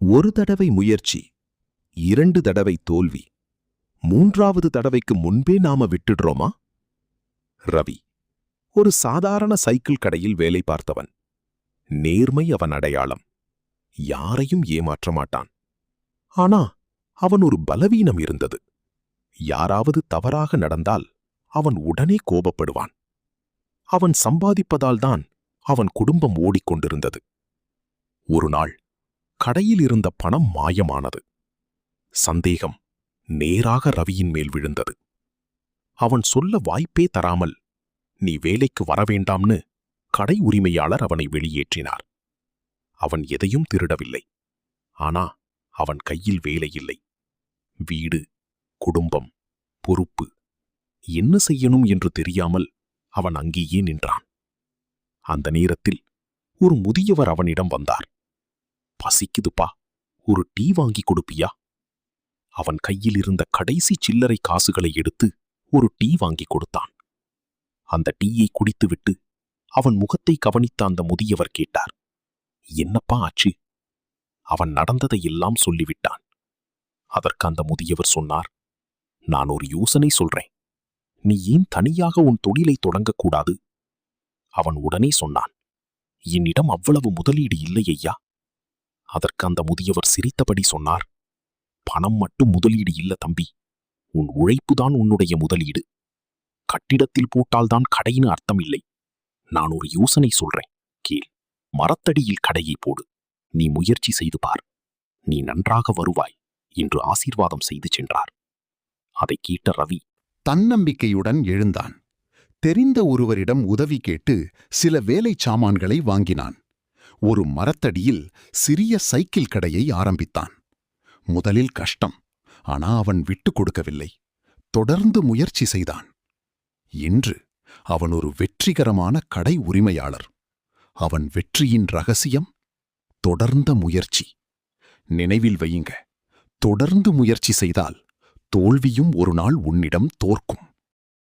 ஒரு தடவை முயற்சி, 2 தடவை தோல்வி, 3வது தடவைக்கு முன்பே நாம விட்டுடுறோமா? ரவி ஒரு சாதாரண சைக்கிள் கடையில் வேலை பார்த்தவன். நேர்மை அவன் அடையாளம். யாரையும் ஏமாற்ற மாட்டான். ஆனா அவன் ஒரு பலவீனம் இருந்தது. யாராவது தவறாக நடந்தால் அவன் உடனே கோபப்படுவான். அவன் சம்பாதிப்பதால்தான் அவன் குடும்பம் ஓடிக்கொண்டிருந்தது. ஒரு நாள் கடையில் இருந்த பணம் மாயமானது. சந்தேகம் நேராக ரவியின் மேல் விழுந்தது. அவன் சொல்ல வாய்ப்பே தராமல், நீ வேலைக்கு வரவேண்டாம்னு கடை உரிமையாளர் அவனை வெளியேற்றினார். அவன் எதையும் திருடவில்லை. ஆனா அவன் கையில் வேலை இல்லை. வீடு, குடும்பம், பொறுப்பு, என்ன செய்யணும் என்று தெரியாமல் அவன் அங்கேயே நின்றான். அந்த நேரத்தில் ஒரு முதியவர் அவனிடம் வந்தார். பசிக்குதுப்பா, ஒரு டீ வாங்கி கொடுப்பியா? அவன் கையில் இருந்த கடைசி சில்லறை காசுகளை எடுத்து ஒரு டீ வாங்கி கொடுத்தான். அந்த டீயை குடித்துவிட்டு அவன் முகத்தை கவனித்த அந்த முதியவர் கேட்டார், என்னப்பா ஆச்சு? அவன் நடந்ததை எல்லாம் சொல்லிவிட்டான். அதற்கு அந்த முதியவர் சொன்னார், நான் ஒரு யோசனை சொல்றேன். நீ ஏன் தனியாக உன் தொழிலை தொடங்கக்கூடாது? அவன் உடனே சொன்னான், என்னிடம் அவ்வளவு முதலீடு இல்லை ஐயா. அதற்கு அந்த முதியவர் சிரித்தபடி சொன்னார், பணம் மட்டும் முதலீடு இல்ல தம்பி, உன் உழைப்புதான் உன்னுடைய முதலீடு. கட்டிடத்தில் போட்டால்தான் கடைன்னு அர்த்தம் இல்லை. நான் ஒரு யோசனை சொல்றேன், கேள். மரத்தடியில் கடையை போடு. நீ முயற்சி செய்து பார். நீ நன்றாக வருவாய் என்று ஆசீர்வாதம் செய்து சென்றார். அதை கேட்ட ரவி தன்னம்பிக்கையுடன் எழுந்தான். தெரிந்த ஒருவரிடம் உதவி கேட்டு சில வேலை சாமான்களை வாங்கினான். ஒரு மரத்தடியில் சிறிய சைக்கிள் கடையை ஆரம்பித்தான். முதலில் கஷ்டம், ஆனா அவன் விட்டு கொடுக்கவில்லை. தொடர்ந்து முயற்சி செய்தான். இன்று அவன் ஒரு வெற்றிகரமான கடை உரிமையாளர். அவன் வெற்றியின் ரகசியம் தொடர்ந்த முயற்சி. நினைவில் வையுங்க, தொடர்ந்து முயற்சி செய்தால் தோல்வியும் ஒரு நாள் உன்னிடம் தோற்கும்.